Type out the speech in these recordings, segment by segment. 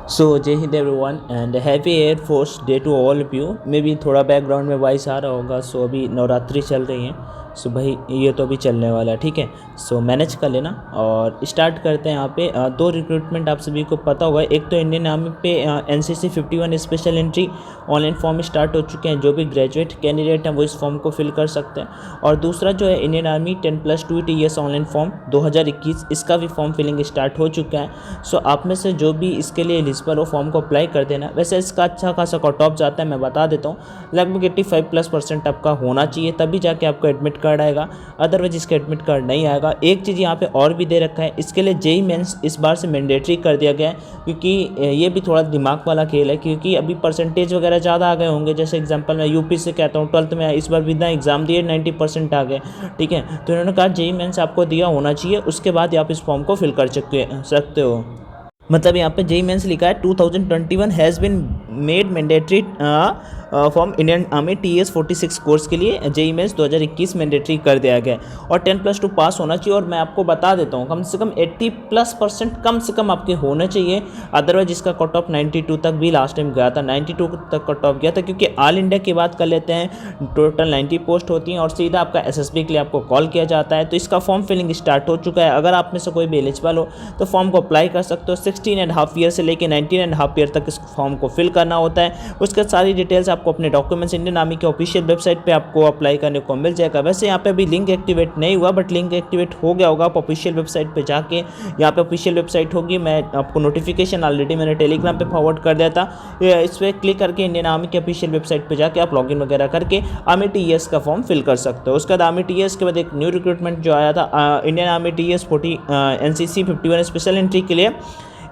So Jai Hind everyone and happy air force day to all of you. मे भी थोड़ा background में वॉइस आ रहा होगा। सो अभी नवरात्रि चल रही है। सो भाई ये तो अभी चलने वाला है, ठीक है। सो मैनेज कर लेना और स्टार्ट करते हैं। यहाँ पे दो रिक्रूटमेंट आप सभी को पता होगा। एक तो इंडियन आर्मी पे NCC 51 special entry online form start हो चुके हैं। जो भी ग्रेजुएट कैंडिडेट हैं वो इस फॉर्म को फिल कर सकते हैं। और दूसरा जो है Indian army 10+2 TS online form 2021, इसका भी फॉर्म फिलिंग स्टार्ट हो चुका है। सो आप में से जो भी इसके लिए एलिजिबल हो फॉर्म को अप्लाई कर देना। वैसे इसका अच्छा खासा कट ऑफ जाता है, मैं बता देता हूँ। लगभग 85+% आपका होना चाहिए, तभी जाके आपको एडमिट कार्ड आएगा। अदरवाइज इसका एडमिट कार्ड नहीं आएगा। एक चीज़ यहाँ पे और भी दे रखा है, इसके लिए जेईई मेंस इस बार से मैंडेटरी कर दिया गया है, क्योंकि ये भी थोड़ा दिमाग वाला खेल है। क्योंकि अभी परसेंटेज वगैरह ज़्यादा आ गए होंगे। जैसे एग्जांपल मैं यूपी से कहता हूँ, 12th में इस बार बिना एग्जाम दिए 90% आ गए, ठीक है। तो इन्होंने कहा जेईई मेंस आपको दिया होना चाहिए, उसके बाद आप इस फॉर्म को फिल कर सकते हो। मतलब यहाँ पे जेईई मेंस लिखा है 2021 has been made mandatory form Indian army TS 46 course के लिए जेईई मेंस 2021 मैंडेटरी कर दिया गया है। और 10+2 पास होना चाहिए। और मैं आपको बता देता हूँ, कम से कम 80+% कम से कम आपके होने चाहिए। अदरवाइज इसका कट ऑफ 92 तक भी लास्ट टाइम गया था, 92 तक कट ऑफ गया था। क्योंकि ऑल इंडिया की बात कर लेते हैं, टोटल 90 पोस्ट होती हैं और सीधा आपका SSB के लिए आपको कॉल किया जाता है। तो इसका फॉर्म फिलिंग स्टार्ट हो चुका है। अगर आप में से कोई भी एलिजिबल हो तो फॉर्म को अप्लाई कर सकते हो। 16.5 ईयर से लेकर 19.5 ईयर तक इस फॉर्म को फिल करना होता है। उसके सारी डिटेल्स आपको अपने डॉक्यूमेंट्स इंडियन आर्मी के ऑफिशियल वेबसाइट पे आपको अप्लाई करने को मिल जाएगा। वैसे यहाँ पे अभी लिंक एक्टिवेट नहीं हुआ, बट लिंक एक्टिवेट हो गया होगा। आप ऑफिशियल वेबसाइट पे जाके, यहाँ पे ऑफिशियल वेबसाइट होगी, मैं आपको नोटिफिकेशन ऑलरेडी मैंने टेलीग्राम पे फॉरवर्ड कर दिया था। इस पर क्लिक करके इंडियन आर्मी के ऑफिशियल वेबसाइट पर जाके आप लॉगिन वगैरह करके आर्मी TS का फॉर्म फिल कर सकते हो। उसके बाद आर्मी TS के बाद एक न्यू रिक्रूटमेंट जो आया था Indian army TS 40 NCC 51 special entry के लिए,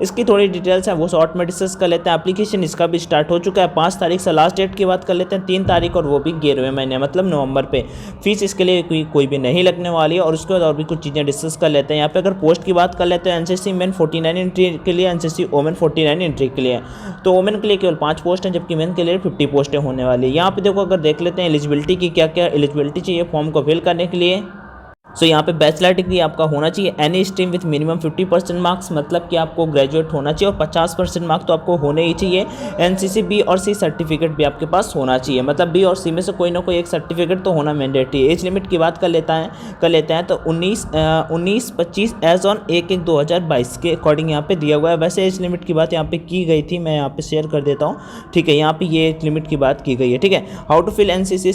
इसकी थोड़ी डिटेल्स है वो शॉर्ट में डिस्कस कर लेते हैं। एप्लीकेशन इसका भी स्टार्ट हो चुका है। 5 तारीख से लास्ट डेट की बात कर लेते हैं, 3 तारीख, और वो भी 11वें महीने मतलब नवंबर पे। फीस इसके लिए कोई भी नहीं लगने वाली है। और उसके बाद और भी कुछ चीज़ें डिस्कस कर लेते हैं। यहाँ पे अगर पोस्ट की बात कर लेते हैं, NCC मेन 49 एंट्री के लिए, NCC वोमेन 49 एंट्री के लिए। तो वोमेन के लिए केवल 5 पोस्ट हैं, जबकि मेन के लिए 50 पोस्टें होने वाली है। यहाँ पे देखो, अगर देख लेते हैं एलिजिबिलिटी की, क्या क्या एलिजिबिलिटी चाहिए फॉर्म को फिल करने के लिए। सो यहाँ पे बैचलर डिग्री आपका होना चाहिए any stream with minimum 50% marks, मतलब कि आपको ग्रेजुएट होना चाहिए। और 50% मार्क्स तो आपको होने ही चाहिए। NCC B और C सर्टिफिकेट भी आपके पास होना चाहिए, मतलब B और C में से कोई ना कोई एक सर्टिफिकेट तो होना मैंडेटरी। एज लिमिट की बात कर लेते हैं तो 19-25 एज ऑन 1/1/2022 के अकॉर्डिंग यहाँ पे दिया हुआ है। वैसे एज लिमिट की बात यहाँ पे की गई थी, मैं यहाँ पे शेयर कर देता हूँ, ठीक है। यहाँ पे ये एज लिमिट की बात की गई है, ठीक है। How to fill NCC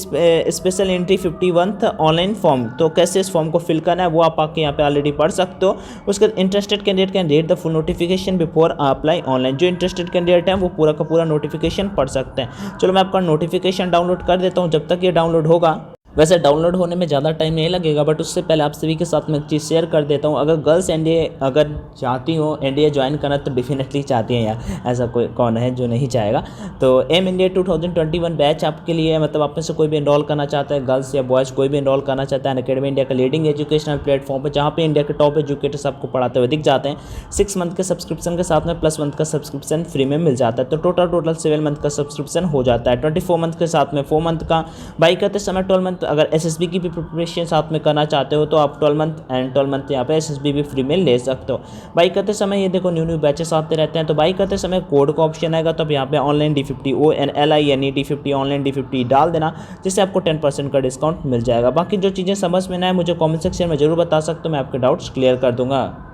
special entry 51th online form, तो कैसे इस फॉर्म को फिल करना है वो आप आके यहाँ पे ऑलरेडी पढ़ सकते हो। उसके interested candidate can read the full notification before apply online. जो इंटरेस्टेड कैंडिडेट हैं वो पूरा का पूरा नोटिफिकेशन पढ़ सकते हैं। चलो मैं आपका नोटिफिकेशन डाउनलोड कर देता हूँ जब तक ये डाउनलोड होगा। वैसे डाउनलोड होने में ज़्यादा टाइम नहीं लगेगा, बट उससे पहले आप सभी के साथ मैं एक चीज़ शेयर कर देता हूँ। अगर गर्ल्स NDA अगर चाहती हो NDA ज्वाइन करना, तो डेफिनेटली चाहती हैं यार, ऐसा कोई कौन है जो नहीं चाहेगा। तो एम इंडिया 2021 बैच आपके लिए, मतलब आप में से कोई भी इनरोल करना चाहता है, गर्ल्स या बॉयज़ कोई भी इनरोल करना चाहता है, अनअकैडमी इंडिया का लीडिंग एजुकेशनल प्लेटफॉर्म पर, जहाँ पे इंडिया के टॉप एजुकेटर्स आपको पढ़ाते हुए दिख जाते हैं। 6 मंथ के सब्सक्रिप्शन के साथ में +1 मंथ का सब्सक्रिप्शन फ्री में मिल जाता है। तो टोटल 7 मंथ का सब्सक्रिप्शन हो जाता है। 24 मंथ के साथ में 4 मंथ का बाई करते समय 12 मंथ, अगर SSB की भी प्रिपरेशन साथ में करना चाहते हो तो आप 12 मंथ एंड 12 मंथ यहाँ पे SSB भी फ्री में ले सकते हो। बाई करते समय ये देखो न्यू बैचेस आते रहते हैं। तो बाई करते समय कोड का ऑप्शन आएगा, तो आप यहाँ पे online D50 ONLINE D50 online D50 डाल देना, जिससे आपको 10% का डिस्काउंट मिल जाएगा। बाकी जो चीज़ें समझ में ना आए मुझे कॉमेंट सेक्शन में जरूर बता सकते हो, मैं आपके डाउट्स क्लियर कर दूंगा।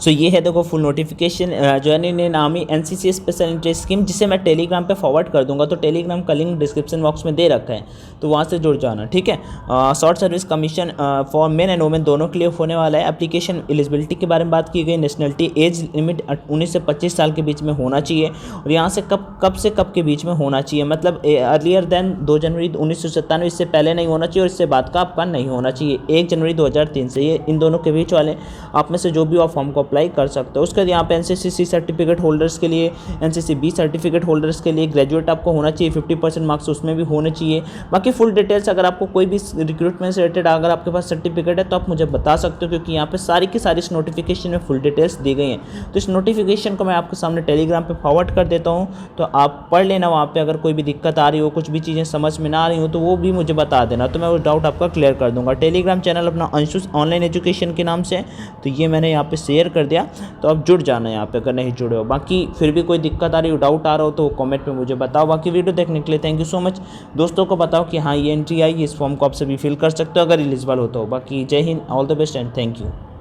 सो ये है देखो full notification join in army NCC special entry scheme, जिसे मैं टेलीग्राम पे फॉरवर्ड कर दूंगा। तो टेलीग्राम का लिंक डिस्क्रिप्शन बॉक्स में दे रखा है, तो वहाँ से जुड़ जाना, ठीक है। Short service commission for main and women दोनों के लिए होने वाला है। एप्लीकेशन एलिजिबिलिटी के बारे में बात की गई। नेशनलिटी एज लिमिट 19 से 25 साल के बीच में होना चाहिए। और यहाँ से कब से कब के बीच में होना चाहिए, मतलब अर्लियर देन 2 जनवरी 1997, इससे पहले नहीं होना चाहिए और इससे बाद का आपका नहीं होना चाहिए 1 जनवरी 2003 से। ये इन दोनों के बीच वाले आप में से जो भी फॉर्म को अप्लाई कर सकते हो। उसके बाद यहाँ पे NCC C सर्टिफिकेट होल्डर्स के लिए, NCC B सर्टिफिकेट होल्डर्स के लिए ग्रेजुएट आपको होना चाहिए, 50% मार्क्स उसमें भी होने चाहिए। बाकी फुल डिटेल्स अगर आपको कोई भी रिक्रूटमेंट से रिलेटेड अगर आपके पास सर्टिफिकेट है तो आप मुझे बता सकते हो, क्योंकि यहाँ पे सारी की सारी इस नोटिफिकेशन में फुल डिटेल्स दी गई हैं। तो इस नोटिफिकेशन को मैं आपके सामने टेलीग्राम पर फॉरवर्ड कर देता हूँ, तो आप पढ़ लेना। वहाँ पर अगर कोई भी दिक्कत आ रही हो, कुछ भी चीज़ें समझ में ना आ रही हो, तो वो भी मुझे बता देना, तो मैं वो डाउट आपका क्लियर कर दूँगा। टेलीग्राम चैनल अपना अंशुस ऑनलाइन एजुकेशन के नाम से, तो ये मैंने यहाँ पर शेयर कर कर दिया, तो आप जुड़ जाना यहाँ पे अगर नहीं जुड़े हो। बाकी फिर भी कोई दिक्कत आ रही हो, डाउट आ रहा हो तो कमेंट में मुझे बताओ। बाकी वीडियो देखने के लिए थैंक यू सो मच। दोस्तों को बताओ कि हाँ ये एंट्री आई, इस फॉर्म को आप सभी फिल कर सकते हो अगर एलिजिबल हो तो। बाकी जय Hind, all the best and thank you.